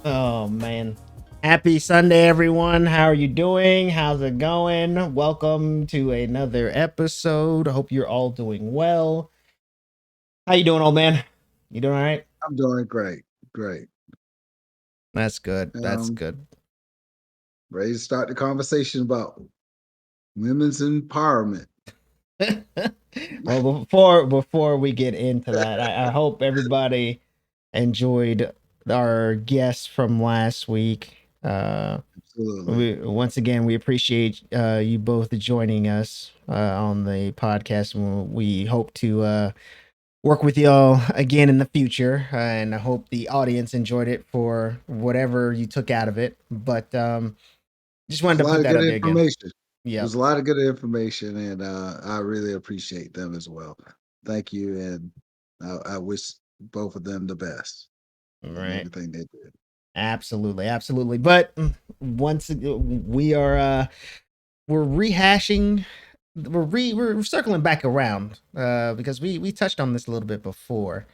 Oh man. Happy Sunday everyone. How are you doing? How's it going? Welcome to another episode. I hope you're all doing well. How you doing, old man? You doing all right? I'm doing great. Great. That's good. That's Um, good. Ready to start the conversation about women's empowerment. Well, before we get into that, I hope everybody enjoyed our guests from last week. Absolutely. Once again, we appreciate you both joining us on the podcast. We hope to work with y'all again in the future, and I hope the audience enjoyed it for whatever you took out of it. But just There's wanted a to lot put of that good out there again. information. Yep. There's a lot of good information, and I really appreciate them as well. Thank you, and I wish both of them the best All in right. everything they do. Absolutely, absolutely. But we are we're rehashing we're circling back around because we touched on this a little bit before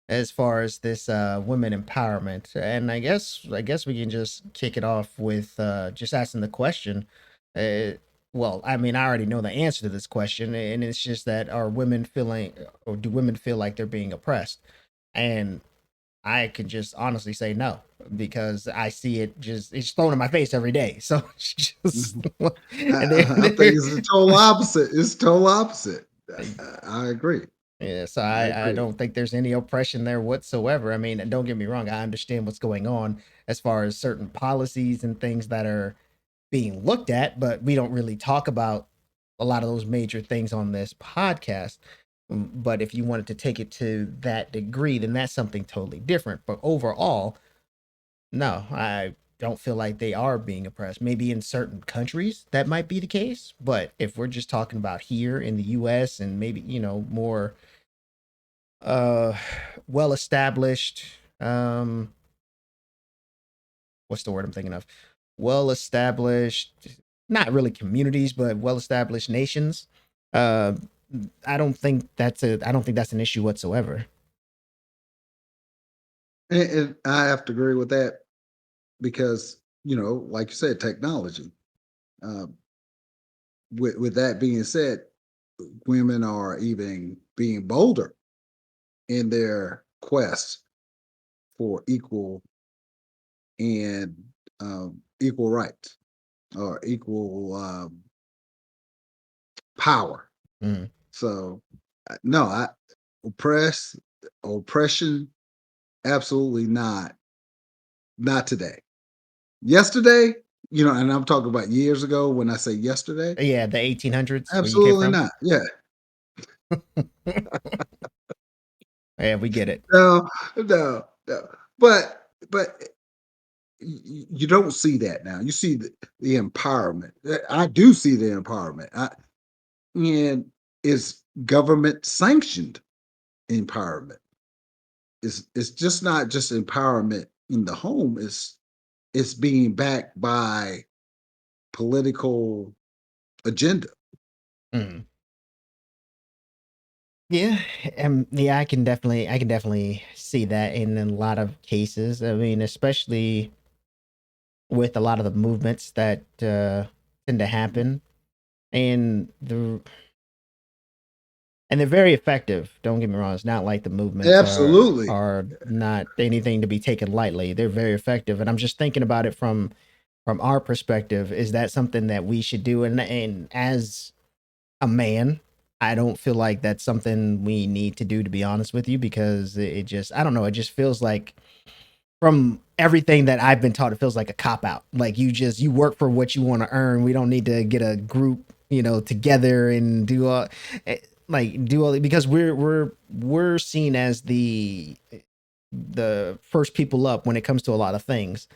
as far as this women empowerment, and I guess we can just kick it off with just asking the question. uh, well, I mean, I already know the answer to this question, and it's just that are women feeling, or do women feel like they're being oppressed? And I can just honestly say no, because I see it, just it's thrown in my face every day. So it's just Mhm. and there, I think there it's the total opposite. It's total opposite. I agree. yeah, so I I agree. don't think there's any oppression there whatsoever. I mean, don't get me wrong, I understand what's going on as far as certain policies and things that are being looked at, but we don't really talk about a lot of those major things on this podcast. But if you wanted to take it to that degree, then that's something totally different. But overall, no, I don't feel like they are being oppressed. Maybe in certain countries that might be the case, but if we're just talking about here in the US and maybe, more uh well established, um what's the word I'm thinking of? Well established, not really communities, but well established nations. Uh I don't think that's an issue whatsoever. And I have to agree with that because, like you said, technology. Um, with that being said, women are even being bolder in their quest for and equal rights or equal power. Mhm. So, no, oppress oppression, absolutely not. Not today. Yesterday, and I'm talking about years ago. When I say yesterday, Yeah, the 1800s where you came absolutely from. not. Yeah, Yeah, we get it. no, no. But you don't see that now. You see the empowerment. I do see the empowerment. And it's government sanctioned empowerment. It's just not just empowerment in the home. It's being backed by political agenda. Mhm. Yeah, yeah, I can definitely see that in a lot of cases. I mean, especially with a lot of the movements that tend to happen, and they're very effective. Don't get me wrong; it's not like the movements are Absolutely. are not anything to be taken lightly. They're very effective, and I'm just thinking about it from our perspective. Is that something that we should do? And as a man, I don't feel like that's something we need to do, to be honest with you, because it just, I don't know, it just feels like, from everything that I've been taught, it feels like a cop out. Like you work for what you want to earn. We don't need to get a group, together and do all because we're seen as the first people up when it comes to a lot of things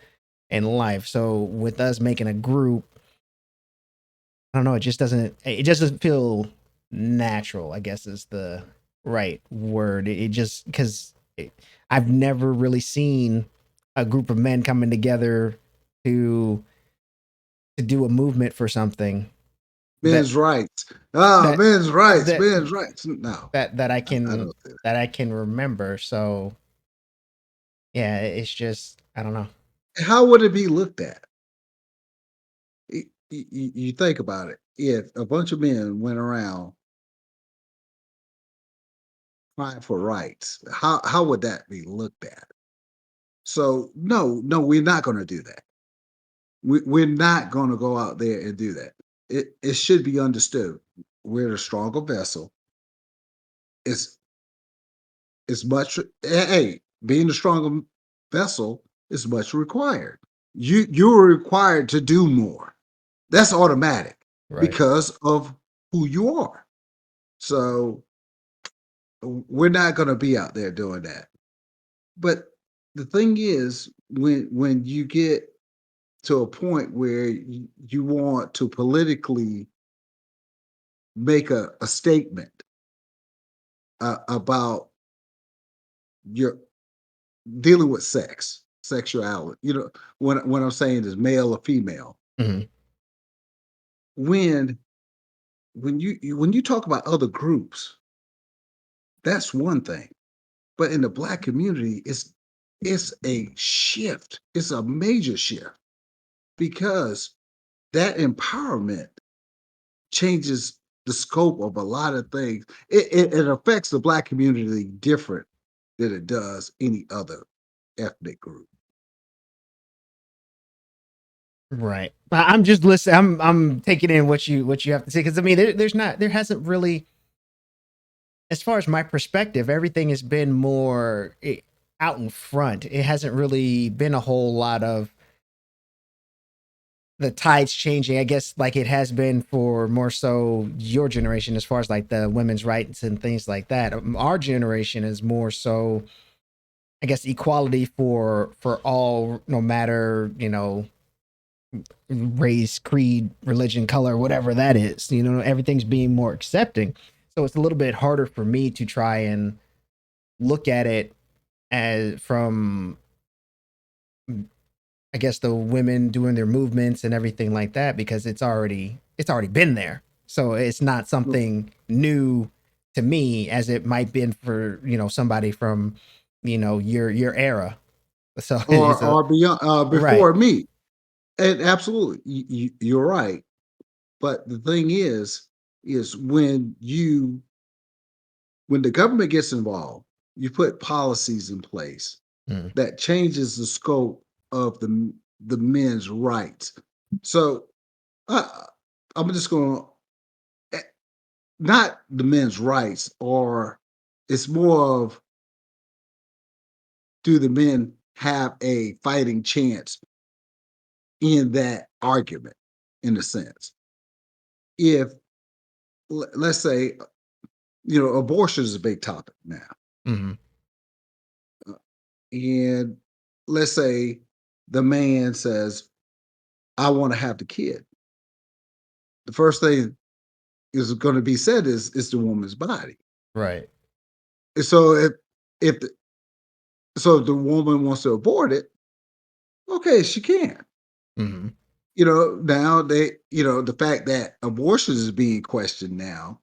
in life. So with us making a group, I don't know. It just doesn't feel natural, I guess is the right word. It just because I've never really seen a group of men coming together to to do a movement for something that Men's rights. Ah, that men's rights, that men's rights. No, that I I can don't think that I can remember. So yeah, it's just, I don't know. how would it be looked at? You think about it. If a bunch of men went around crying for rights, how would that be looked at? So no, we're not going to do that. We're not going to go out there and do that. It should be understood. We're the stronger vessel. It's much. Hey, being the stronger vessel is much required. You're required to do more. That's automatic Right. because of who you are. So we're not going to be out there doing that. But the thing is, when you get to a point where you want to politically make a statement about your dealing with sexuality. What I'm saying is male or female. Mhm. When when you talk about other groups, that's one thing. But in the black community, it's a shift. It's a major shift because that empowerment changes the scope of a lot of things. It affects the black community different than it does any other ethnic group. Right. I'm just listening. I'm taking in what you have to say because I mean there hasn't really, as far as my perspective, everything has been more out in front. It hasn't really been a whole lot of the tides changing, I guess, like it has been for more so your generation, as far as like the women's rights and things like that. Our generation is more so, I guess, equality for all, no matter, race, creed, religion, color, whatever that is. Everything's being more accepting. So it's a little bit harder for me to try and look at it as from, I guess, the women doing their movements and everything like that, because it's already been there. So it's not something new to me as it might been for, somebody from, your era. So it's a Or beyond, right. before me. And absolutely, you're right. But the thing is when the government gets involved, you put policies in place Mm, that changes the scope of the men's rights. So uh, I'm just going to not the men's rights, or it's more of, do the men have a fighting chance in that argument, in a sense? If let's say, abortion is a big topic now, mhm, uh, and let's say the man says, "I want to have the kid." The first thing is going to be said is the woman's body. right. And so if the, if the woman wants to abort it, okay, she can. Mhm, Now the fact that abortion is being questioned now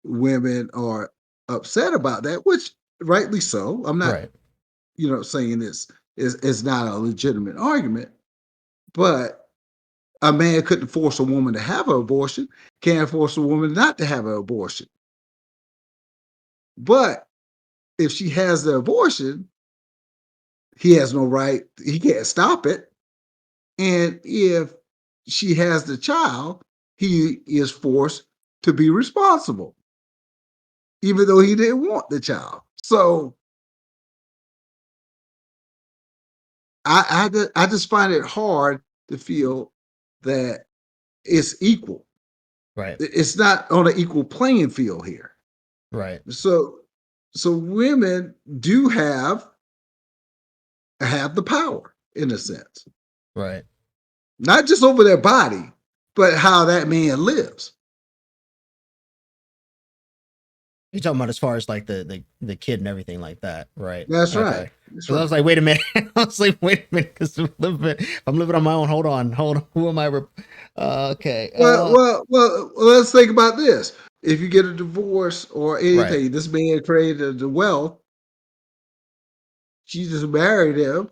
women are upset about that, which rightly so. I'm not, right. saying this is not a legitimate argument, but a man couldn't force a woman to have an abortion, can't force a woman not to have an abortion. But if she has the abortion, he has no right, he can't stop it. And if she has the child, he is forced to be responsible, even though he didn't want the child. So I just find it hard to feel that it's equal. Right. It's not on an equal playing field here. Right. So women do have the power, in a sense, Right. not just over their body, but how that man lives. You're talking about as far as like the kid and everything like that, right? That's right. Okay. That's Because I was right. like, wait a minute. I was like, wait a minute. Because I'm living on my own. Hold on. Who am I? Okay. Well, let's think about this. If you get a divorce or Right. anything, this man created the wealth. She just married him.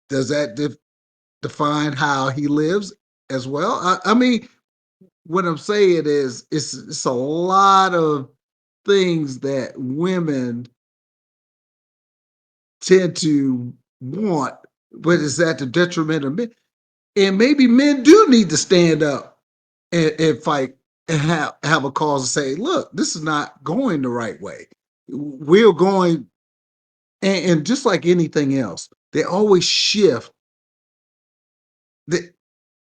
Does that define how he lives as well? I mean, what I'm saying is, it's a lot of things that women tend to want, but it's at the detriment of men. And maybe men do need to stand up and fight and have a cause to say, look, this is not going the right way. We're going, and just like anything else, they always shift. The,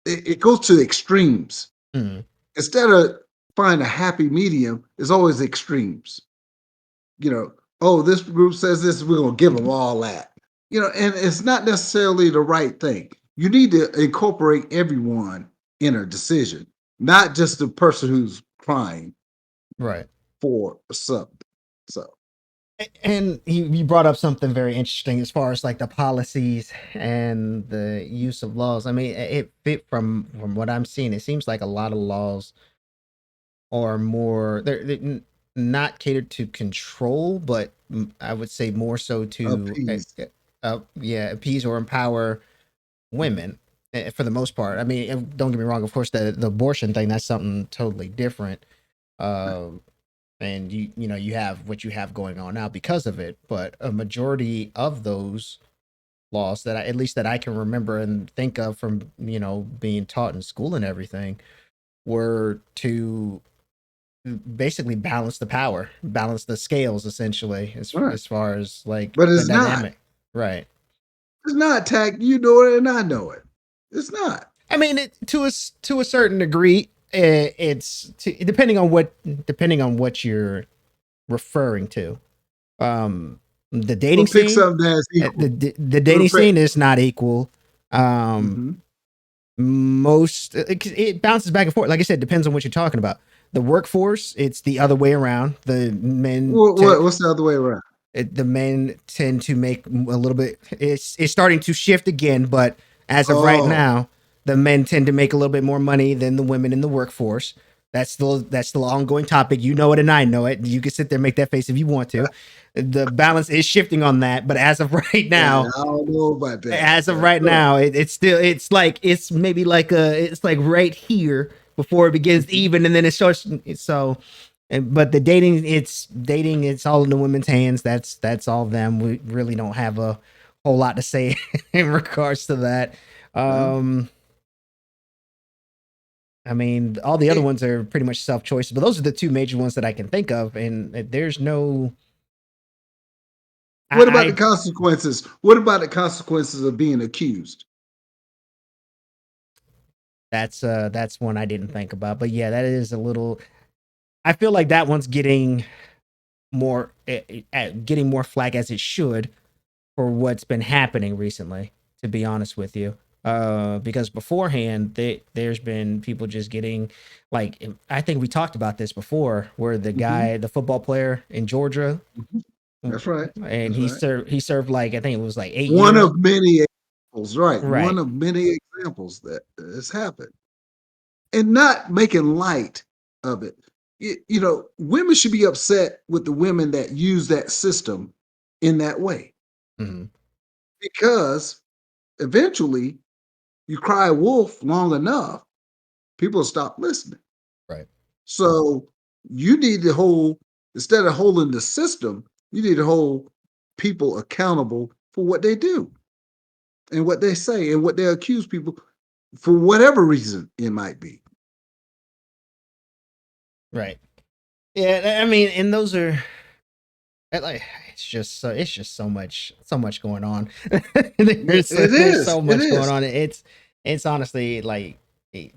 it goes to the extremes. Mhm. Instead of find a happy medium, it's always extremes. You know, oh, this group says this, we're gonna give them all that. You know, and it's not necessarily the right thing. You need to incorporate everyone in a decision, not just the person who's crying Right. for something. So And you brought up something very interesting as far as like the policies and the use of laws. I mean, it fit from what I'm seeing. It seems like a lot of laws are more they're not catered to control, but I would say more so to appease. yeah, appease or empower women for the most part. I mean, don't get me wrong. Of course, the abortion thing, that's something totally different. Um, and you know, you have what you have going on now because of it, but a majority of those laws that at least that I can remember and think of from, you know, being taught in school and everything were to basically balance the power, balance the scales essentially Right. as far as like But the it's not. dynamic. Right. It's not tech. You know it and I know it. It's not. I mean, to a certain degree, depending on what you're referring to. The dating We'll pick scene, something that's equal. the We'll dating pick, scene is not equal. Um, mhm. most it bounces back and forth. Like I said, depends on what you're talking about. The workforce, it's the other way around. What's the other way around? The men tend to make a little bit. It's starting to shift again, but as of right Oh, now, the men tend to make a little bit more money than the women in the workforce. That's still ongoing topic. You know it, and I know it. You can sit there and make that face if you want to. The balance is shifting on that, but yeah, I don't know about that. as of right now, it's still it's maybe like it's like right here before it begins to Mhm. even, and then it starts. So but the dating it's all in the women's hands. That's all them. We really don't have a whole lot to say in regards to that. Well, um I mean, all the other it, ones are pretty much self choices, but those are the two major ones that I can think of, and there's no what about the I consequences? What about the consequences of being accused? that's one I didn't think about, but yeah, that is a little. I feel like that one's getting more flack as it should for what's been happening recently, to be honest with you. Because beforehand, there's been people just getting like, I think we talked about this before, where Mhm, the football player in Georgia, mhm. That's right. and That's right. he served like I think it was like eight One years. of many examples, right? One Right. of many examples that has happened, and not making light of it. You know, women should be upset with the women that use that system in that way, Hmm. because eventually you cry wolf long enough, people stop listening. Right. So you need to hold, instead of holding the system, you need to hold people accountable for what they do and what they say and what they accuse people for whatever reason it might be. Right. Yeah. I mean, and those are like it's just so much going on. It There's is. so It much going is. on. It's honestly like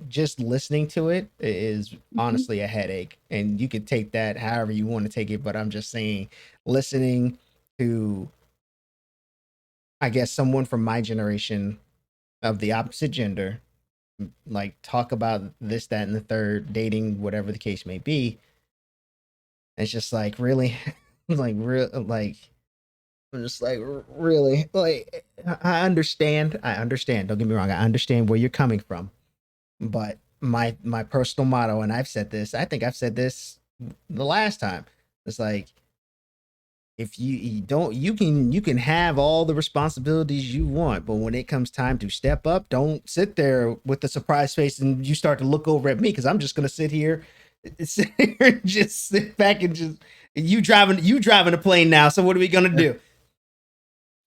just listening to it is Mhm. honestly a headache, and you could take that however you want to take it. But I'm just saying, listening to I guess someone from my generation of the opposite gender like talk about this, that, and the third, dating, whatever the case may be. It's just like really, like real, like I'm just like, really? Like, I understand. I understand. Don't get me wrong. I understand where you're coming from. But my personal motto, and I've said this, I think I've said this the last time. It's like if you don't, you can have all the responsibilities you want, but when it comes time to step up, don't sit there with a surprised face and you start to look over at me because I'm just gonna sit here, sit here and just sit back and just you driving a plane now. So what are we gonna do?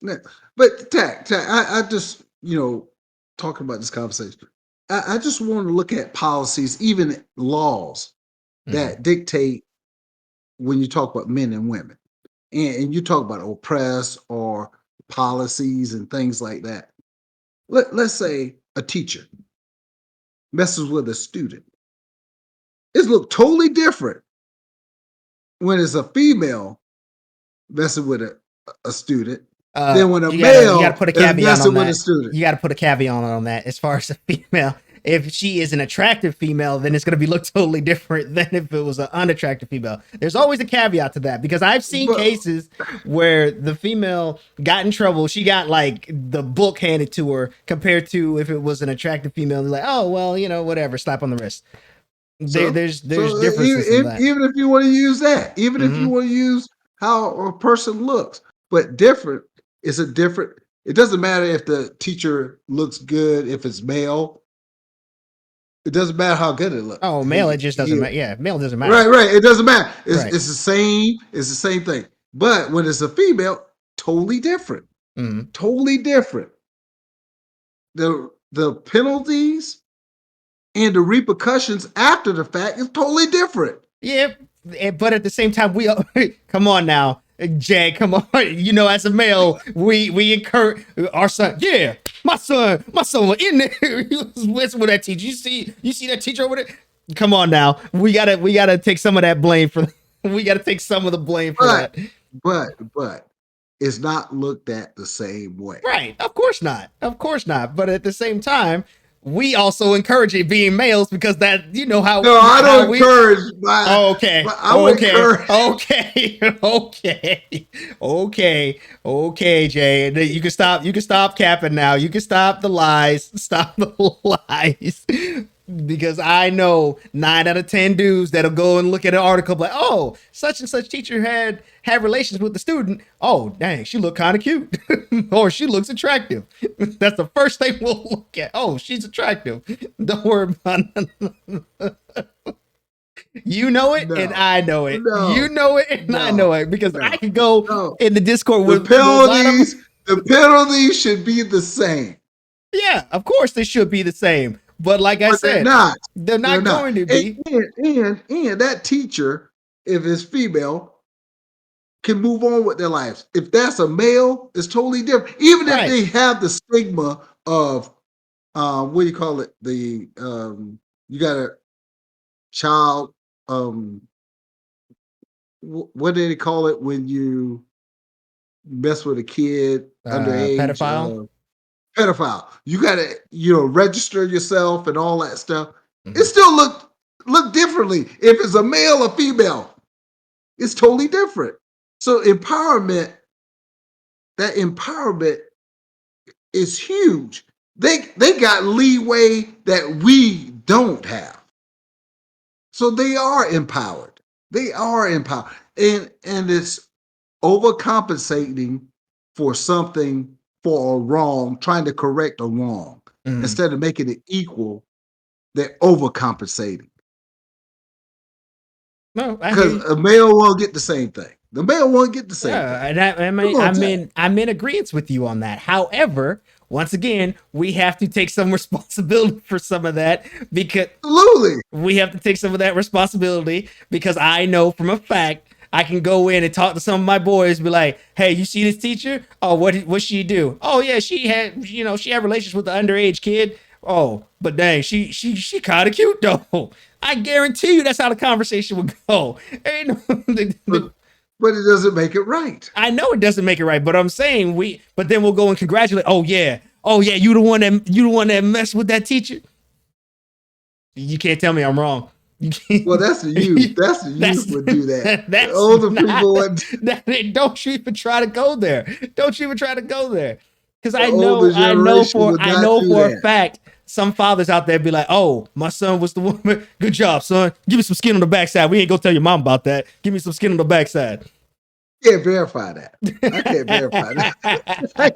Yeah. But Tack, I just, talking about this conversation, I just want to look at policies, even laws Mhm. that dictate when you talk about men and women. And you talk about oppress or policies and things like that. Let's say a teacher messes with a student. It's look totally different when it's a female messing with a student than when a You gotta male put a is caveat on messing with a that. student. You gotta put a caveat on that. As far as a female, if she is an attractive female, then it's gonna be look totally different than if it was an unattractive female. There's always a caveat to that because I've seen But cases where the female got in trouble. She got like the book handed to her compared to if it was an attractive female. They're like, oh well, whatever, slap on the wrist. There's differences in that. even if you want to use that, even if you Hmm. want to use how a person looks, but different is a different. It doesn't matter if the teacher looks good, if it's male. It doesn't matter how good it looks. Oh, male, it just doesn't matter. Yeah, male doesn't matter. Right. It doesn't matter. Right. It's the same. It's the same thing. But when it's a female, totally different. Hmm. Totally different. The penalties and the repercussions after the fact is totally different. Yeah, but at the same time, we come on now, Jay. Come on, as a male, we encourage our son. Yeah, my son was in there. He was with that teacher. You see that teacher over there. Come on now, we gotta take some of that blame for. We gotta take some of the blame for But that. but it's not looked at the same way. Right? Of course not. Of course not. But at the same time, we also encourage it being males because that how No, I how don't we encourage my. Okay. But I would encourage. Okay, Jay. You can stop. You can stop capping now. You can stop the lies. Stop the lies. Because I know 9 out of 10 dudes that'll go and look at an article like, oh, such and such teacher had relations with the student. Oh, dang, she looked kind of cute, or she looks attractive. That's the first thing we'll look at. Oh, she's attractive. Don't worry about it. You know it, and No, I know it. You no, know it, and I no, know it because I no, can go no. in the Discord The with a lot of. penalties should be the same, Yeah, of course they should be the same, but like I but they're said, not. they're They're not not. going to be. And that teacher, if it's female, can move on with their lives. If that's a male, it's totally different. Even if Right. they have the stigma of what do you call it? You got a child what do they call it when you mess with a kid underage? Pedophile. Pedophile. You gotta, register yourself and all that stuff. It Mhm. still look differently. If it's a male or female, it's totally different. So that empowerment is huge. They got leeway that we don't have. So they are empowered. They are empowered. And it's overcompensating for something, for a wrong, trying to correct a wrong. Mhm. Instead of making it equal, they're overcompensating. No, I hear Because you. a male won't get the same thing. The male won't get the same thing. Yeah, and I Come mean, on, Jack. I'm in agreement with you on that. However, once again, we have to take some responsibility for some of that because Absolutely. we have to take some of that responsibility because I know from a fact I can go in and talk to some of my boys, be like, "Hey, you see this teacher? Oh, what she do? Oh yeah, she had relations with the underage kid. Oh, but dang, she kind of cute though. I guarantee you that's how the conversation would go. Ain't no, But but it doesn't make it right. I know it doesn't make it right, but I'm saying but then we'll go and congratulate. Oh yeah, you the one that messed with that teacher. You can't tell me I'm wrong. You can't. Well, that's the youth. That's the That's youth would do that. The that's older not. people would. Don't you even try to go there. Don't you even try to go there. Because The older generation would I not know do for a that. fact some fathers out there be like, "Oh, my son was the one. Good job, son. Give me some skin on the backside. We ain't gonna tell your mom about that. Give me some skin on the backside." can't verify that. I can't verify that. I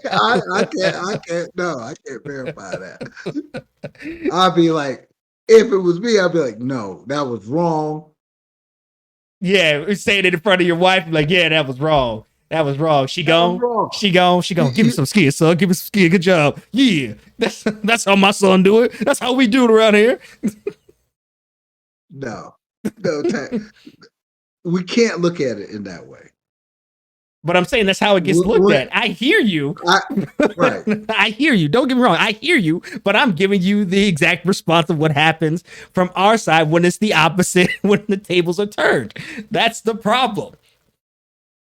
can't. No, I can't verify that. I'd be like, if it was me, I'd be like, no, that was wrong. Yeah, saying it in front of your wife, like, yeah, that was wrong. That was wrong. She That was gone. wrong. She gone. She You, gone. Give me you, some skin, son. Give me some skin. Good job. Yeah, that's how my son do it. That's how we do it around here. no, no, we can't look at it in that way. But I'm saying that's how it gets looked at. I hear you. Right. I hear you. Don't get me wrong. I hear you, but I'm giving you the exact response of what happens from our side when it's the opposite, when the tables are turned. That's the problem.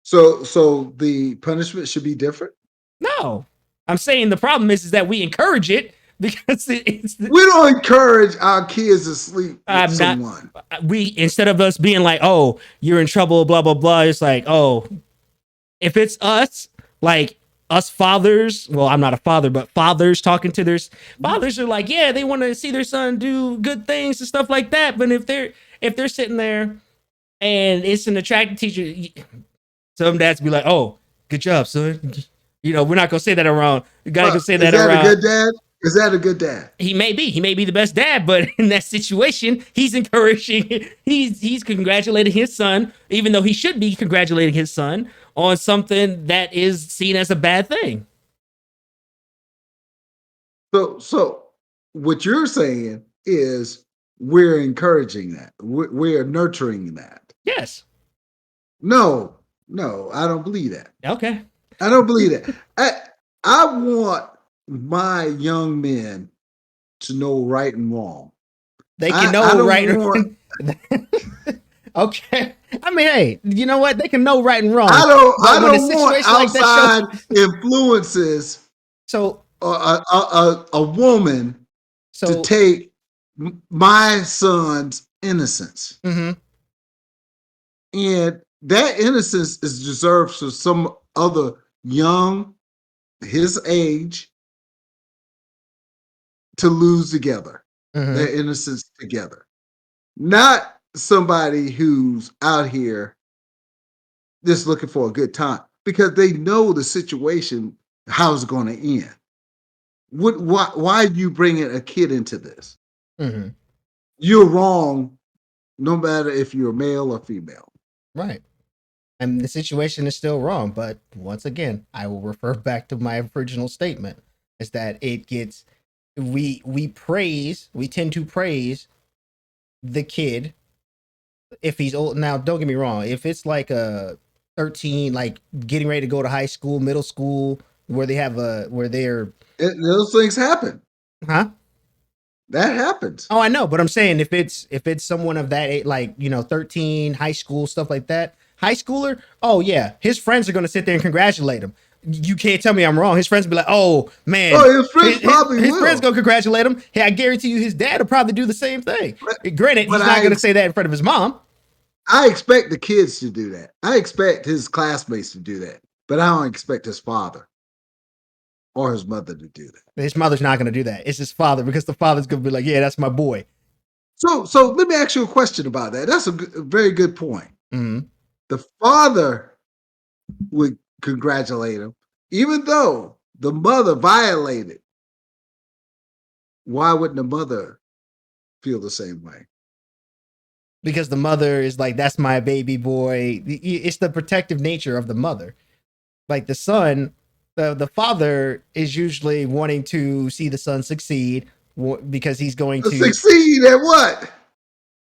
So the punishment should be different. No, I'm saying the problem is that we encourage it because it's We don't encourage our kids to sleep with I'm not. someone. We instead of us being like, oh, you're in trouble, blah blah blah. It's like, oh, if it's us, like us fathers, well, I'm not a father, but fathers talking to their fathers are like, yeah, they want to see their son do good things and stuff like that. But if they're sitting there and it's an attractive teacher, some dads be like, oh, good job, son. You know, we're not gonna say that around. You gotta go say that Is that around. a good dad? Is that a good dad? He may be the best dad, but in that situation, he's encouraging, he's congratulating his son, even though he should be congratulating his son on something that is seen as a bad thing. So what you're saying is we're encouraging that. We're nurturing that. Yes. No, no, I don't believe that. Okay. I don't believe that. I want my young men to know right and wrong. They can know right. Okay. I mean, hey, you know what? They can know right and wrong. I don't want outside influences. So a woman to take my son's innocence, mm-hmm. and that innocence is deserved for some other young, his age, to lose together, their innocence together. Not somebody who's out here just looking for a good time because they know the situation, how it's going to end. Why are you bringing a kid into this? Mm-hmm. You're wrong, no matter if you're male or female. Right. And the situation is still wrong. But once again, I will refer back to my original statement is that it gets, we tend to praise the kid if he's old. Now, don't get me wrong. If it's like a 13, like getting ready to go to high school, middle school, where those things happen. Huh? That happens. Oh, I know, but I'm saying if it's someone of that age, like 13, high school, stuff like that, high schooler, oh yeah, his friends are gonna sit there and congratulate him. You can't tell me I'm wrong. His friends will be like, oh man, his friends probably his will. friends gonna congratulate him. Hey, I guarantee you, his dad will probably do the same thing. Granted, he's not gonna say that in front of his mom. I expect the kids to do that. I expect his classmates to do that, but I don't expect his father or his mother to do that. His mother's not going to do that. It's his father, because the father's going to be like, yeah, that's my boy. So let me ask you a question about that. That's a very good point. Mm-hmm. The father would congratulate him, even though the mother violated. Why wouldn't the mother feel the same way? Because the mother is like, that's my baby boy. It's the protective nature of the mother. Like the son, the father is usually wanting to see the son succeed because he's going to succeed at what?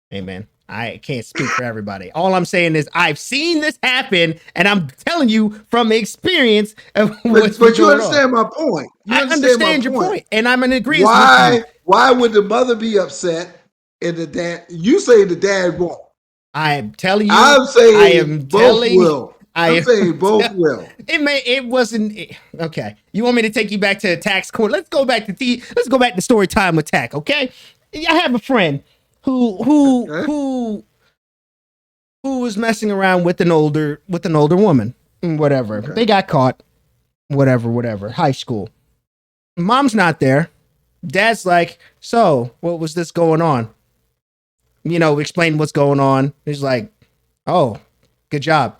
Hey man, I can't speak for everybody. All I'm saying is I've seen this happen, and I'm telling you from experience of what's but you understand my point. I understand your point, and I'm in agreement with you. Why would the mother be upset and the dad? You say the dad won't. I'm telling you. I'm saying both will. I'm saying both will. It wasn't okay. You want me to take you back to Attack's corner? Let's go back to story time with Attack. Okay, I have a friend who was messing around with an older woman. Whatever. Okay. They got caught. Whatever. High school. Mom's not there. Dad's like, so what was this going on? Explain what's going on. He's like, oh, good job.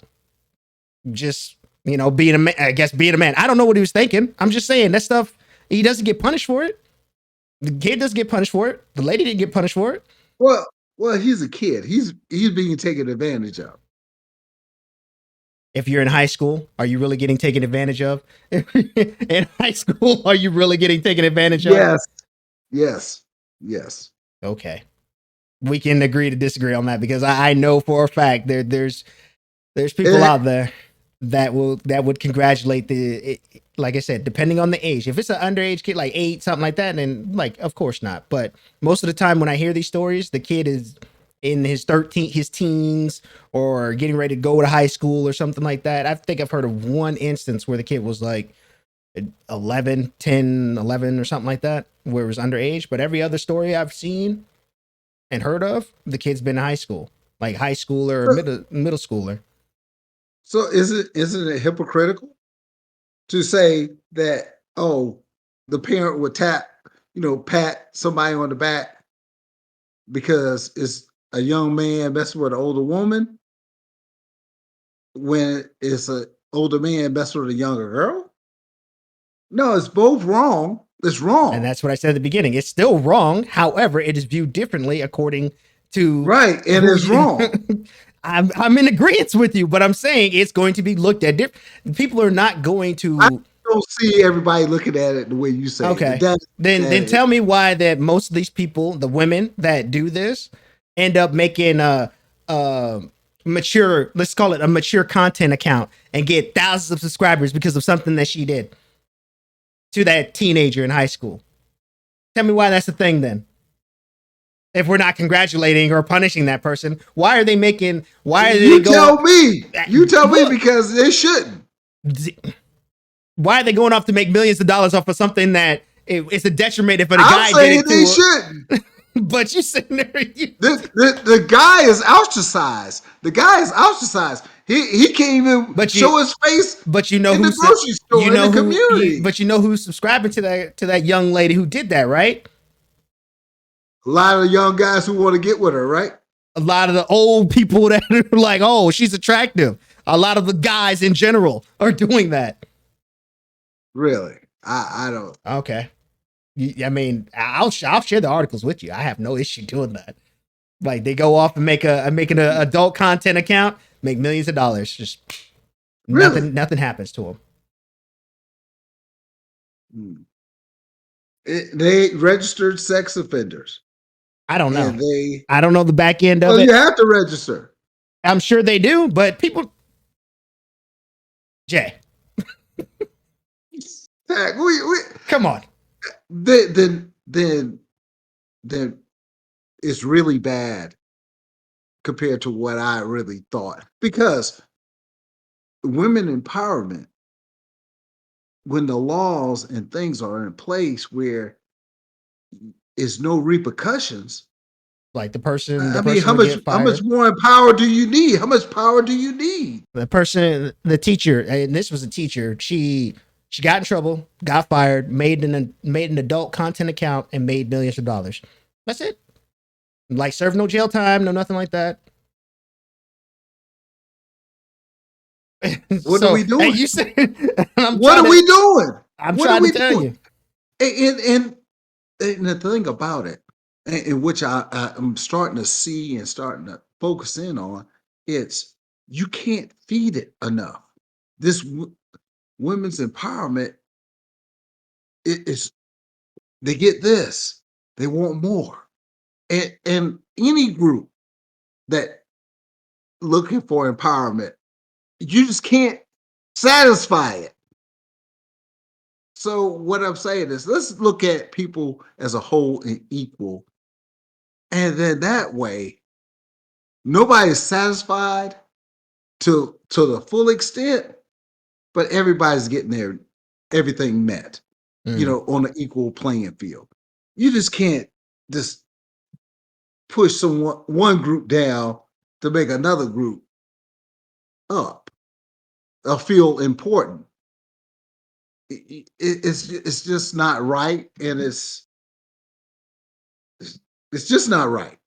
just being a man. I guess being a man. I don't know what he was thinking. I'm just saying that stuff. He doesn't get punished for it. The kid doesn't get punished for it. The lady didn't get punished for it. Well, he's a kid. He's being taken advantage of. If you're in high school, are you really getting taken advantage of? In high school, are you really getting taken advantage of? Yes, yes, yes. Okay, we can agree to disagree on that because I know for a fact there's people Eh, out there that would congratulate like I said, depending on the age. If it's an underage kid, like 8, something like that, then like of course not. But most of the time when I hear these stories, the kid is in his teens or getting ready to go to high school or something like that. I think I've heard of one instance where the kid was like 11, 10, 11 or something like that, where it was underage. But every other story I've seen and heard of, the kid's been in high school, like high schooler or so, middle schooler. so isn't it hypocritical to say that, oh, the parent would pat somebody on the back because it's a young man messing with an older woman when it's an older man messing with a younger girl? No, it's both wrong. It's And wrong. that's what I said at the beginning. It's still wrong. However, it is viewed differently according to Right. And who it's you. wrong. I'm in agreement with you, but I'm saying it's going to be looked at different. People are not going I to. don't see everybody looking at it the way you say it. The Okay, dad then at it. tell me why that most of these people, the women that do this, end up making a mature. Let's call it a mature content account and get thousands of subscribers because of something that she did to that teenager in high school. Tell me why that's the thing then. If we're not congratulating or punishing that person, why are they making? Why are they You go? tell me. You tell me Look, because they shouldn't. why are they going off to make millions of dollars off of something that it's a detriment if a I'm guy did saying it they to shouldn't. a, but you sitting there, The guy is ostracized. The guy is ostracized. He can't even but you show his face but you know in the who's grocery you store in the know who you, community. but you know who's subscribing to that young lady who did that, right? A lot of young guys who want to get with her, right? A lot of the old people that are like, oh, she's attractive. A lot of the guys in general are doing that. Really? I don't. Okay. I mean, I'll share the articles with you. I have no issue doing that. Like they go off and make an adult content account, make millions of dollars. Just Really? nothing happens to them. Hmm. They registered sex offenders, I don't know. and they. I don't know the back end of Well, you it. have to register. I'm sure they do, but people, Jay, Heck, come on. then then it's really bad compared to what I really thought. Because women empowerment, when the laws and things are in place where is no repercussions, Like I the mean, person would get how much fired. more power do you need? How much power do you need? The teacher, and this was a teacher. She got in trouble, got fired, made an adult content account, and made millions of dollars. That's it. Like serve no jail time, no nothing like that. What are So we hey, doing? you said I'm What trying are to we doing? I'm What are trying to we tell doing? you. And the thing about it, in which I'm starting to see and starting to focus in on, it's you can't feed it enough. This women's empowerment is they get this, they want more, and any group that looking for empowerment, you just can't satisfy it. So what I'm saying is, let's look at people as a whole and equal, and then that way nobody's satisfied to the full extent, but everybody's getting their everything met, Mm. on an equal playing field. You just can't just push one group down to make another group up or feel important. It's just not right, and it's just not right.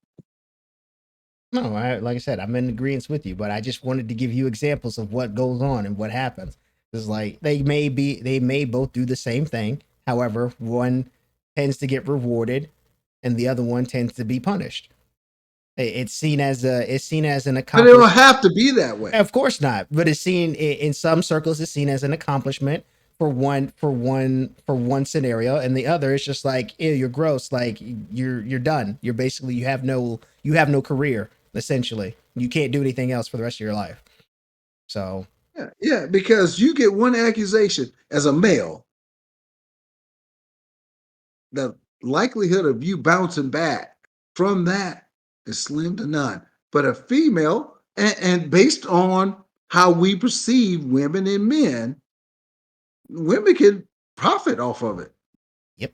No, like I said, I'm in agreement with you, but I just wanted to give you examples of what goes on and what happens. It's like they may both do the same thing. However, one tends to get rewarded and the other one tends to be punished. It's seen as an But it don't accomplished. have to be that way. Of course not, but it's seen in some circles. It's seen as an accomplishment for one scenario, and the other is just like, ew, you're gross. Like you're done. You're basically you have no career. Essentially, you can't do anything else for the rest of your life. So Yeah, yeah, because you get one accusation as a male, the likelihood of you bouncing back from that is slim to none. But a female, and based on how we perceive women and men, women can profit off of it, yep,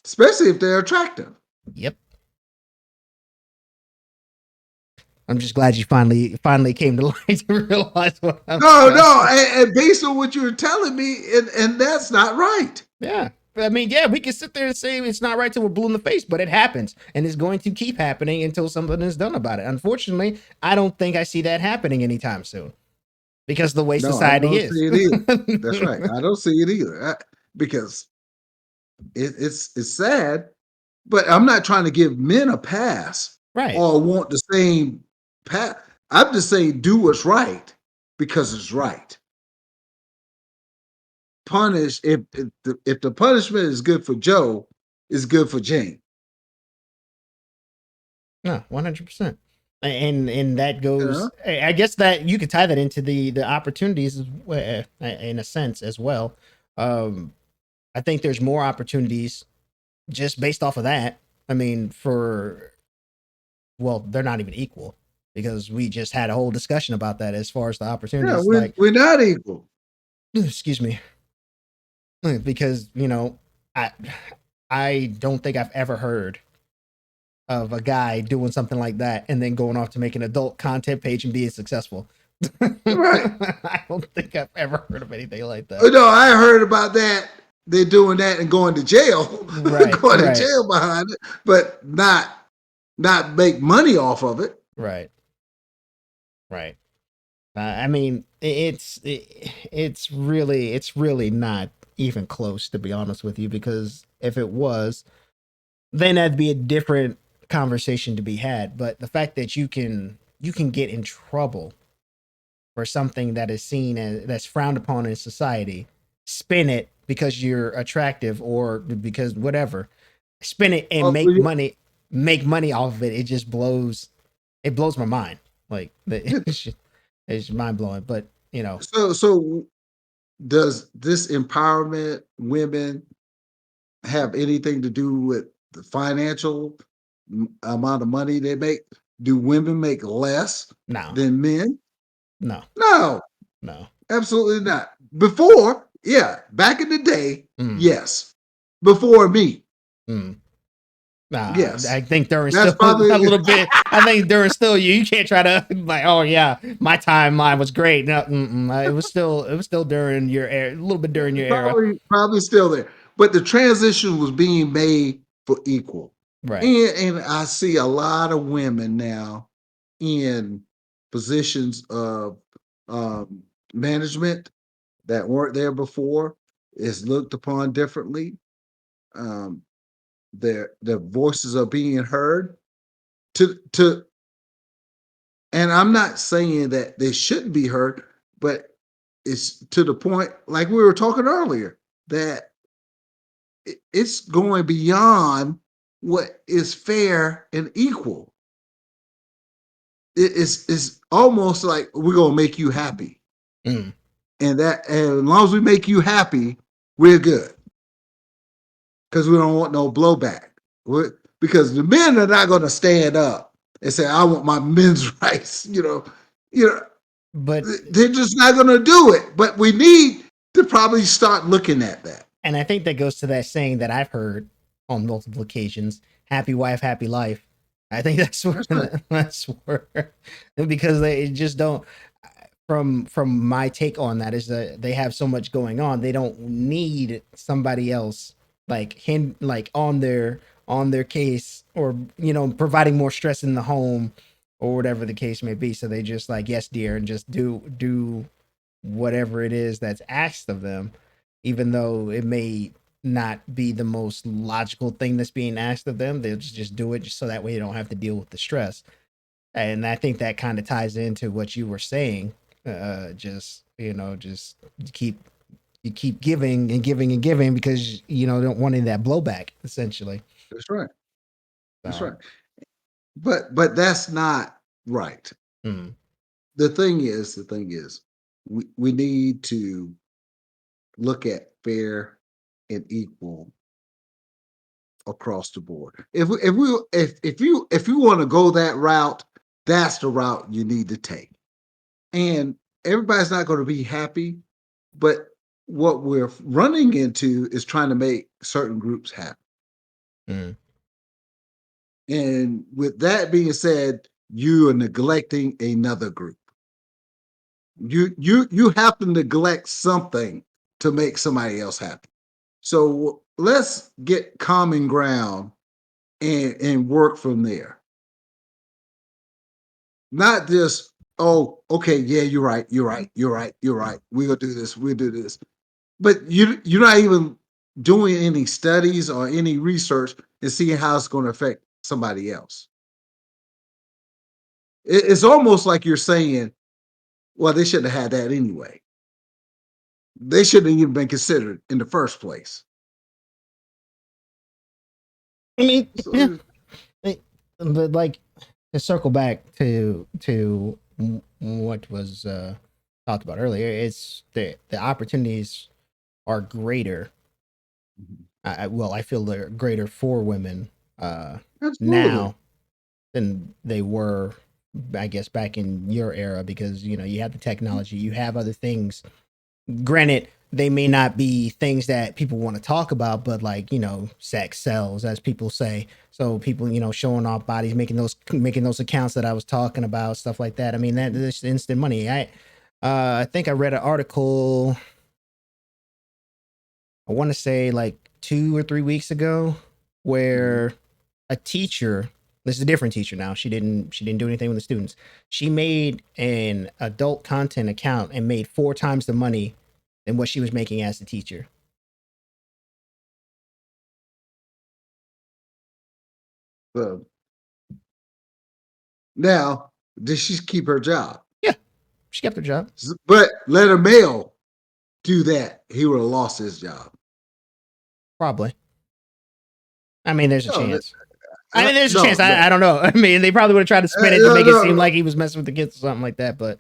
especially if they're attractive. yep. I'm just glad you finally came to light to realize what I'm No, saying. no, and based on what you're telling me, and that's not right. Yeah. I mean, yeah, we can sit there and say it's not right till we're blue in the face, but it happens and it's going to keep happening until something is done about it. Unfortunately, I don't think I see that happening anytime soon because of the way No, I society don't is. see it either. That's right. I don't see it either because it's sad, but I'm not trying to give men a pass Right. or want the same pass. I'm just saying do what's right because it's right. Punish if the punishment is good for Joe, it's good for Jane. No, 100%. And that You know? goes, I guess that you could tie that into the opportunities in a sense as well. Um, I think there's more opportunities just based off of that. I mean, well, they're not even equal because we just had a whole discussion about that as far as the Yeah, opportunities. we're Like, we're not equal. excuse me, because I I don't think I've ever heard of a guy doing something like that and then going off to make an adult content page and being successful. Right. I don't think I've ever heard of anything like that. No, I heard about that. They're doing that and going to jail, Right, going to right, jail behind it, but not make money off of it. right, right. I mean, it's really not even close to be honest with you because if it was, then that'd be a different conversation to be had. But the fact that you can get in trouble for something that is seen as that's frowned upon in society, spin it because you're attractive or because whatever, spin it and Oh, well, make money off of it. It blows my mind. Like it's mind blowing. But so does this empowerment women have anything to do with the financial amount of money they make? Do women make less no, than men? no, No, no. absolutely not. Before, yeah, back in the day, Mm, yes. Before me, mm. Nah, I yes. think during That's still probably a little bit. I think during still you. You can't try to like, oh yeah, my timeline was great. No, it was still during your era, a little bit during your era. probably still there. But the transition was being made for equal. Right. And I see a lot of women now in positions of management that weren't there before, is looked upon differently. Um, their voices are being heard. To and I'm not saying that they shouldn't be heard, but it's to the point, like we were talking earlier, that it's going beyond what is fair and equal. It's almost like we're gonna make you happy, Mm. and as long as we make you happy, we're good because we don't want no blowback. Because the men are not gonna stand up and say, "I want my men's rights." You know, But they're just not gonna do it. But we need to probably start looking at that. and I think that goes to that saying that I've heard on multiple occasions: "Happy wife, happy life." I think that's where That's right. that's where because they just don't. From my take on that is that they have so much going on, they don't need somebody else like on their case or providing more stress in the home or whatever the case may be. So they just like, yes, dear, and just do whatever it is that's asked of them, even though it may not be the most logical thing that's being asked of them. They'll just do it just so that way you don't have to deal with the stress. And I think that kind of ties into what you were saying. Just just keep you keep giving and giving and giving because don't want any of that blowback essentially. That's right. That's So, right. But that's not right. mm, The thing is, we need to look at fair and equal across the board. If you want to go that route, that's the route you need to take. And everybody's not going to be happy, but what we're running into is trying to make certain groups happy. mm. And with that being said, you are neglecting another group. You have to neglect something to make somebody else happy. So let's get common ground and work from there. Not just, oh, okay, yeah, you're right, you're right, you're right, you're right. We're gonna do this, we'll do this. But you're not even doing any studies or any research and seeing how it's going to affect somebody else. It's almost like you're saying, well, they shouldn't have had that anyway. They shouldn't have even been considered in the first place. I mean, yeah, So, but like to circle back to what was talked about earlier, it's the opportunities are greater. Well, I feel they're greater for women absolutely. now than they were, I guess, back in your era because you have the technology, you have other things. Granted, they may not be things that people want to talk about, but like sex sells, as people say. So people, showing off bodies, making those accounts that I was talking about, stuff like that. I mean, that's instant money. I think I read an article. I want to say like 2 or 3 weeks ago, Mhm. where a teacher. This is a different teacher now. She didn't do anything with the students. She made an adult content account and made 4 times the money than what she was making as a teacher. So now, did she keep her job? Yeah, she kept her job. But let a male do that, he would have lost his job. Probably. I mean, there's a No, chance. I mean, there's a chance. no, no, I don't know. I mean, they probably would have tried to spin it to no, make it seem no. like he was messing with the kids or something like that. But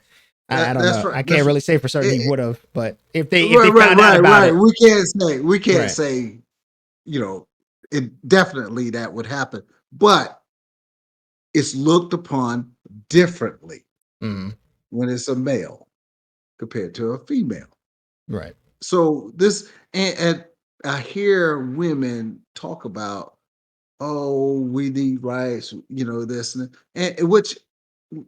I don't That's know. right. I That's can't really say for certain he it, would have. But if they right, right, found out right, about right. it, We can't right? say, you know, it definitely that would happen, but it's looked upon differently Mm, when it's a male compared to a female. right. So this and I hear women talk about, oh, we need rights, this and which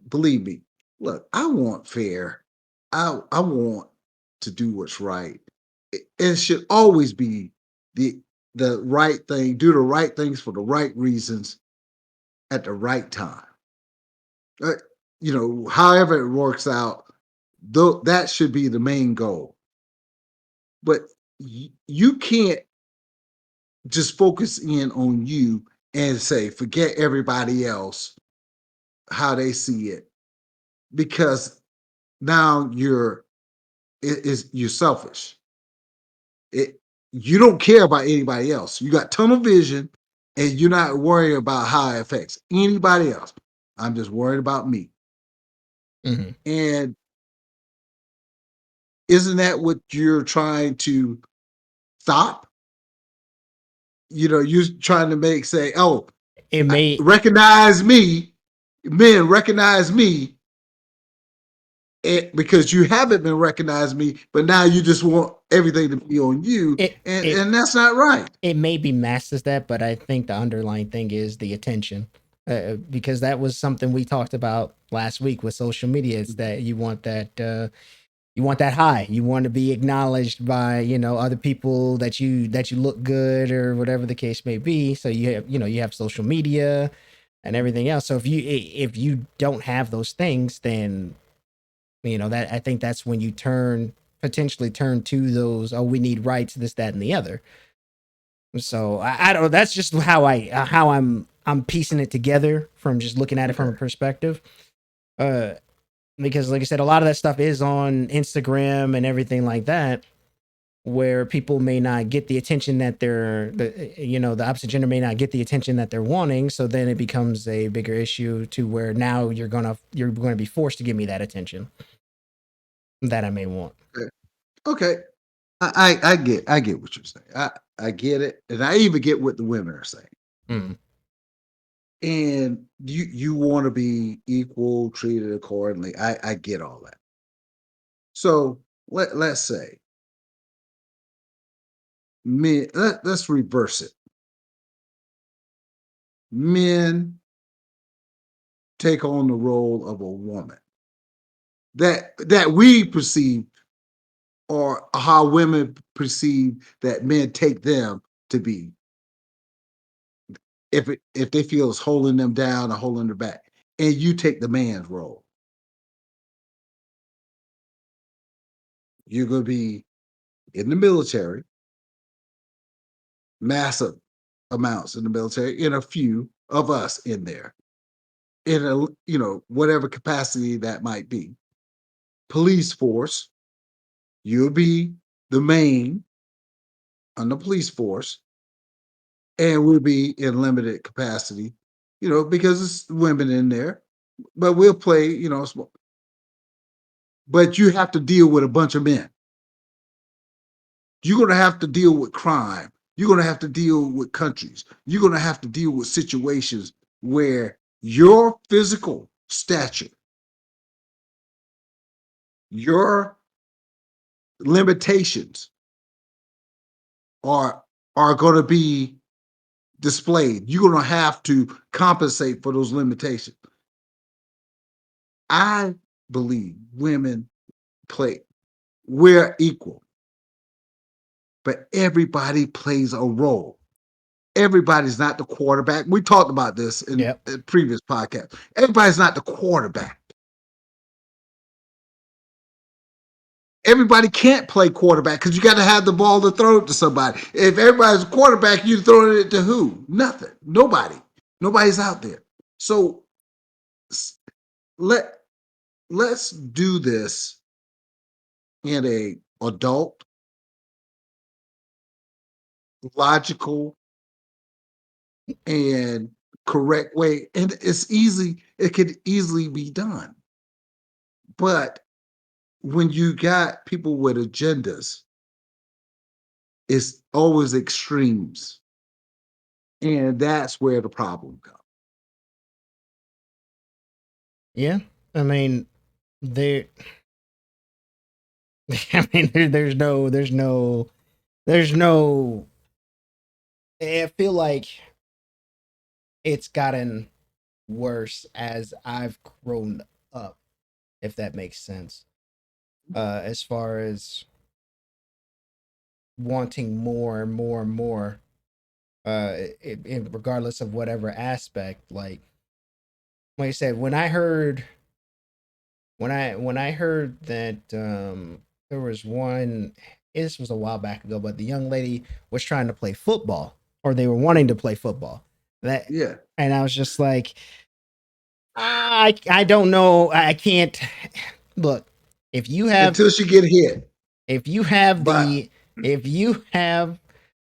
believe me, look, I want fair. I want to do what's right. It should always be the the right thing, do the right things for the right reasons at the right time. Uh, however it works out, though that should be the main goal. But you can't just focus in on you and say forget everybody else how they see it because now you're selfish. It You don't care about anybody else. You got tunnel vision, and you're not worrying about how it affects anybody else. I'm just worried about me. Hmm. And isn't that what you're trying to stop? You're trying to make say, oh, It may recognize me, men recognize me, because you haven't been recognizing me, but now you just want everything to be on you, it and it and that's not right. it may be masked as that, but I think the underlying thing is the attention. Because that was something we talked about last week with social media. It's that you want that high. You want to be acknowledged by other people that you look good or whatever the case may be. So you have social media, and everything else. So if you don't have those things, then that I think that's when you potentially turn to those. Oh, we need rights, this, that, and the other. So I don't know. That's just how I'm piecing it together from just looking at it from a Okay. perspective. Uh, because like I said, a lot of that stuff is on Instagram and everything like that, where people may not get the attention that the opposite gender may not get the attention that they're wanting. So then it becomes a bigger issue to where now you're gonna be forced to give me that attention that I may want. Okay. Okay. I get what you're saying. I get it, and I even get what the women are saying. Mm. And you want to be equal, treated accordingly. I get all that. So let's say men. Let's reverse it. Men take on the role of a woman that we perceive, or how women perceive that men take them to be. If they feel it's holding them down or holding their back, and you take the man's role, you're gonna be in the military, massive amounts in the military, and a few of us in there, in a whatever capacity that might be. Police force, you'll be the main on the police force, and we'll be in limited capacity, because it's women in there, but we'll play, but you have to deal with a bunch of men. You're going to have to deal with crime. You're going to have to deal with countries. You're going to have to deal with situations where your physical stature, your limitations are going to be displayed. You're going to have to compensate for those limitations. I believe women play, we're equal, but everybody plays a role. Everybody's not the quarterback. We talked about this in Yep. the previous podcast. Everybody's not the quarterback. Everybody can't play quarterback because you got to have the ball to throw it to somebody. If everybody's a quarterback, you throwing it to who? Nothing. Nobody. Nobody's out there. So let let's do this in a adult, logical, and correct way. And it's easy. It could easily be done. But when you got people with agendas, it's always extremes. And that's where the problem comes. Yeah. I mean, there. I mean, there's no. I feel like it's gotten worse as I've grown up, if that makes sense. As far as wanting more and more and more, regardless of whatever aspect. Like I said, when I heard that there was one. This was a while back ago, but the young lady was trying to play football, or they were wanting to play football. That, Yeah. and I was just like, I don't know. I can't look. If you have Until she get hit. if you have But the if you have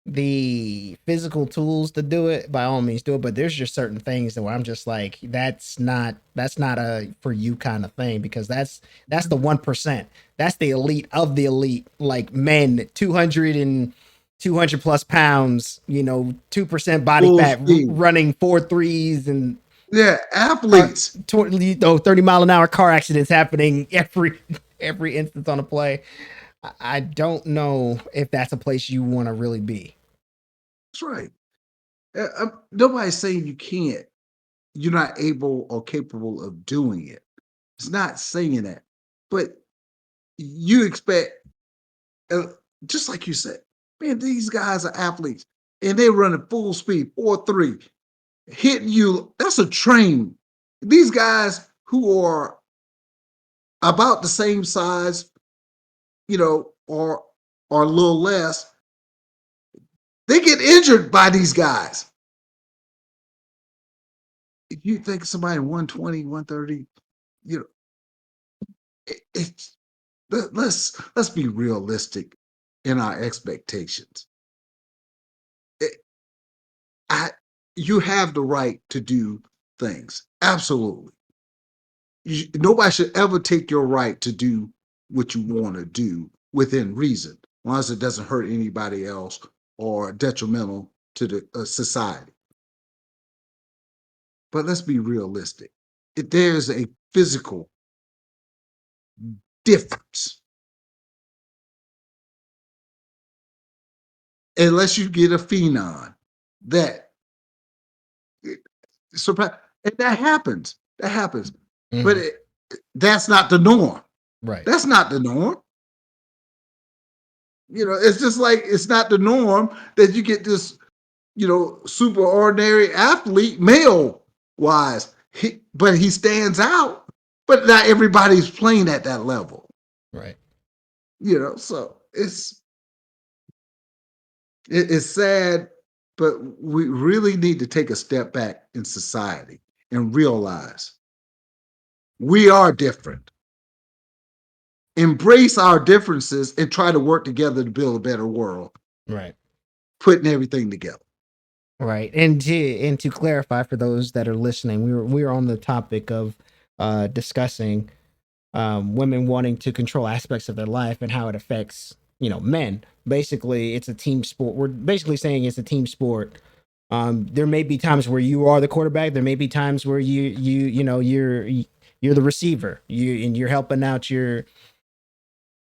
the physical tools to do it, by all means do it. But there's just certain things that where I'm just like, that's not a for you kind of thing, because that's the 1%. That's the elite of the elite, like men, 200 plus pounds, 2% body full fat, speed. running 4 threes and Yeah, car, athletes. 30 mile an hour car accidents happening every instance on a play. I don't know if that's a place you want to really be. That's right. Nobody's saying you can't. You're not able or capable of doing it. It's not saying that. But you expect, uh, just like you said, man, these guys are athletes and they're running full speed, 4.3. hitting you. That's a train. These guys who are about the same size, or a little less, they get injured by these guys. If you think somebody 120, 130, you know, it's let's be realistic in our expectations. It, I You have the right to do things. Absolutely. Nobody should ever take your right to do what you want to do within reason, as long as it doesn't hurt anybody else or detrimental to the society. But let's be realistic. There's a physical difference. Unless you get a phenom that surprise, and that happens. That happens. But Mhm. that's not the norm. Right. That's not the norm. It's just like it's not the norm that you get this, super ordinary athlete, male wise. But he stands out. But not everybody's playing at that level. Right. So it's sad, but we really need to take a step back in society and realize we are different. Embrace our differences and try to work together to build a better world, Right. putting everything together. Right. And to clarify for those that are listening, we were on the topic of discussing women wanting to control aspects of their life and how it affects, men. Basically, it's a team sport. We're basically saying it's a team sport. There may be times where you are the quarterback. There may be times where you're the receiver. You're helping out your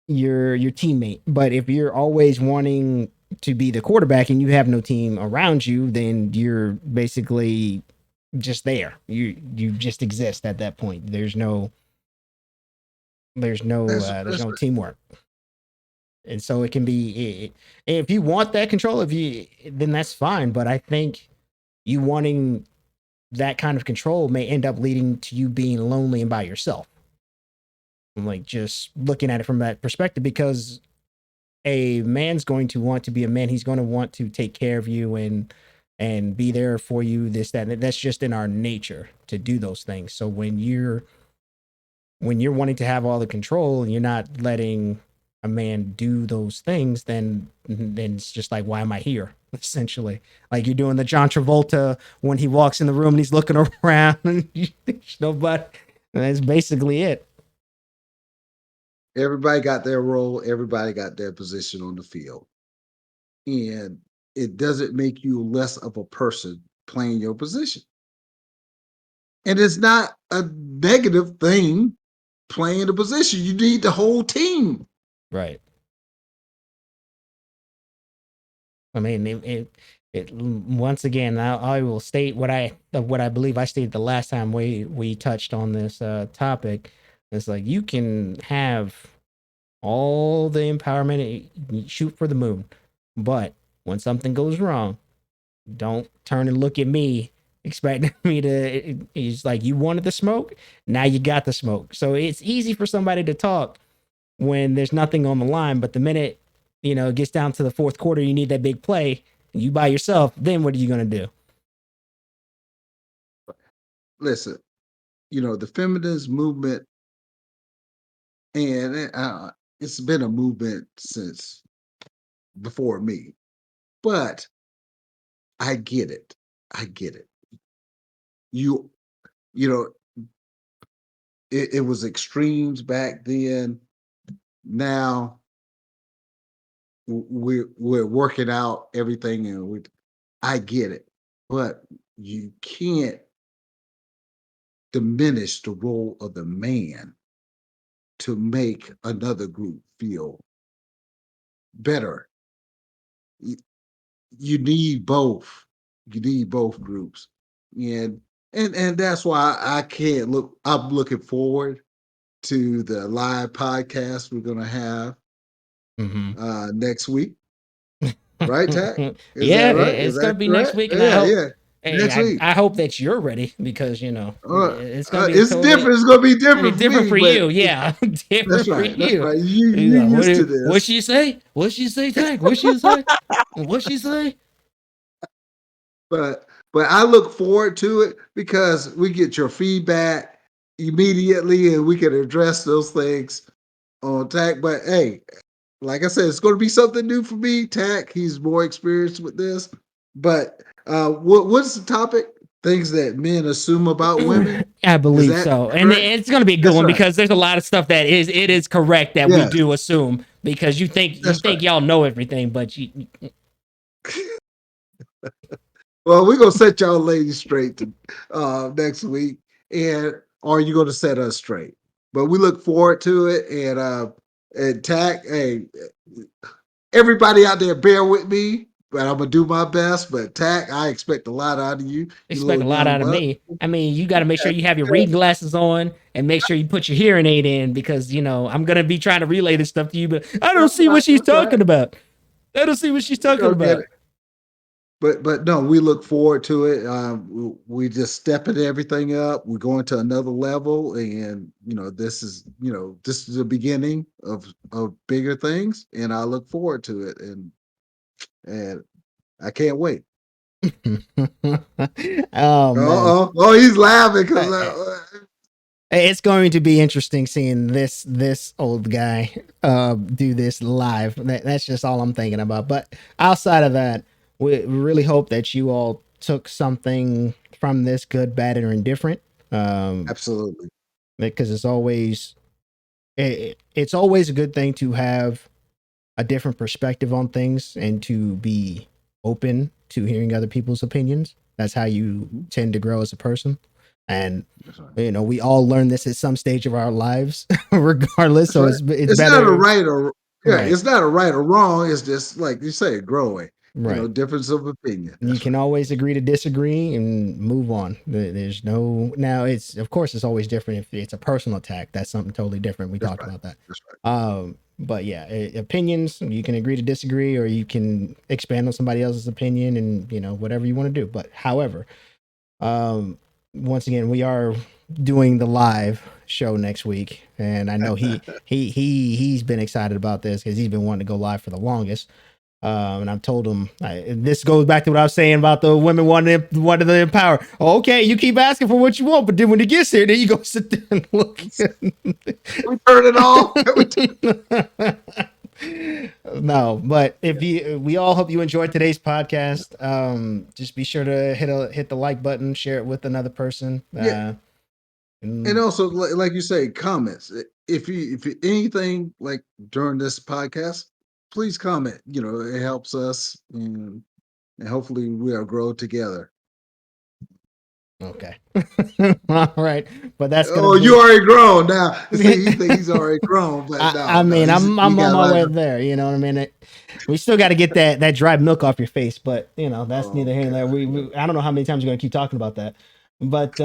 teammate. But if you're always wanting to be the quarterback and you have no team around you, then you're basically just there. You just exist at that point. That's there's that's no teamwork. And so it can be, if you want that control, if you then that's fine. But I think you wanting that kind of control may end up leading to you being lonely and by yourself. Like just looking at it from that perspective, because a man's going to want to be a man. He's going to want to take care of you and be there for you. This that and that's just in our nature to do those things. So when you're wanting to have all the control and you're not letting a man do those things, then it's just like, why am I here? Essentially, like you're doing the John Travolta when he walks in the room and he's looking around and there's nobody. And that's basically it. everybody got their role, everybody got their position on the field. And it doesn't make you less of a person playing your position. And it's not a negative thing playing the position. You need the whole team. Right. I mean, once again, I will state what I believe I stated the last time we touched on this topic. It's like you can have all the empowerment, shoot for the moon, but when something goes wrong, don't turn and look at me expecting me to. It's like you wanted the smoke, now you got the smoke. So it's easy for somebody to talk when there's nothing on the line, but the minute it gets down to the fourth quarter, you need that big play. You by yourself, then what are you gonna do? Listen, the feminist movement, and it's been a movement since before me, but I get it. I get it. You, you know, it was extremes back then. Now we're working out everything, and I get it, but you can't diminish the role of the man to make another group feel better. Y- You need both. You need both groups, and and that's why I can't look. I'm looking forward to the live podcast we're gonna have Mm-hmm. next week. Right, Tech? Is that Yeah, right? Is it's gonna that be next correct? week, and I Yeah, hope yeah. Hey, next week. I hope that you're ready because it's gonna be It's totally different. It's gonna be different for different me, for but you. Yeah, that's different for right. That's you. right. You Yeah, used to what this, she say? What she say, Tank? What she say? What she say? but I look forward to it because we get your feedback immediately, and we can address those things on Tack. But hey, like I said, it's going to be something new for me. Tack, he's more experienced with this. But what's the topic? Things that men assume about women. I Is believe that so, and correct? it's going to be a good That's one right. because there's a lot of stuff that is correct that we Yes, do assume because you that's think right. y'all know everything, but Well, we're gonna set y'all ladies straight to, next week, and are you gonna set us straight? But we look forward to it, and Tack, hey, everybody out there, bear with me, but I'm gonna do my best. But Tack, I expect a lot out of you, you expect little a lot young out of buck. me. I mean, you got to make Yeah, sure you have your yeah, reading glasses on and make sure you put your hearing aid in because I'm gonna be trying to relay this stuff to you, but I don't that's see right. what she's That's right. talking about. I don't see what she's We're talking gonna get about. it. But no, we look forward to it. We just stepping everything up. We're going to another level, and this is the beginning of bigger things, and I look forward to it, and I can't wait. Oh man. He's laughing because Uh, It's going to be interesting seeing this old guy do this live. That's just all I'm thinking about. But outside of that, we really hope that you all took something from this, good, bad, or indifferent. absolutely Because it's always a good thing to have a different perspective on things and to be open to hearing other people's opinions. That's how you Mhm. tend to grow as a person. And That's right. we all learn this at some stage of our lives, regardless. That's So right. it's It's not a better, right or yeah, right? it's not a right or wrong. It's just like you say, growing. Right. Difference of opinion. You That's can right. always agree to disagree and move on. There's no now. It's of course it's always different if it's a personal attack. That's something totally different. We That's talked right. about that. That's right. But yeah, opinions. You can agree to disagree, or you can expand on somebody else's opinion, and whatever you want to do. But however, um, once again, we are doing the live show next week, and I know he's been excited about this because he's been wanting to go live for the longest. And I've told him this goes back to what I was saying about the women wanting to empower. Okay, you keep asking for what you want, but then when it gets here, then you go sit there and look. We heard it all. No, but we all hope you enjoyed today's podcast. Just be sure to hit the like button, share it with another person. Yeah, and And also like you say, comments. If you anything like during this podcast, please comment. It helps us, and hopefully we'll grow together. okay, all right, but that's gonna Oh, you be. already grown now. See, he think he's already grown, but I no, mean, he I'm on got a my lot way of. there. You know what I mean? We still got to get that dry milk off your face, but that's neither Oh here nor there. God, We I don't know how many times we're gonna keep talking about that, but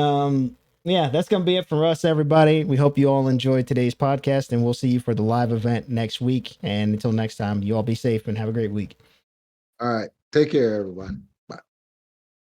yeah, that's gonna be it for us, everybody. We hope you all enjoyed today's podcast, and we'll see you for the live event next week. And until next time, you all be safe and have a great week. all right. Take care, everyone.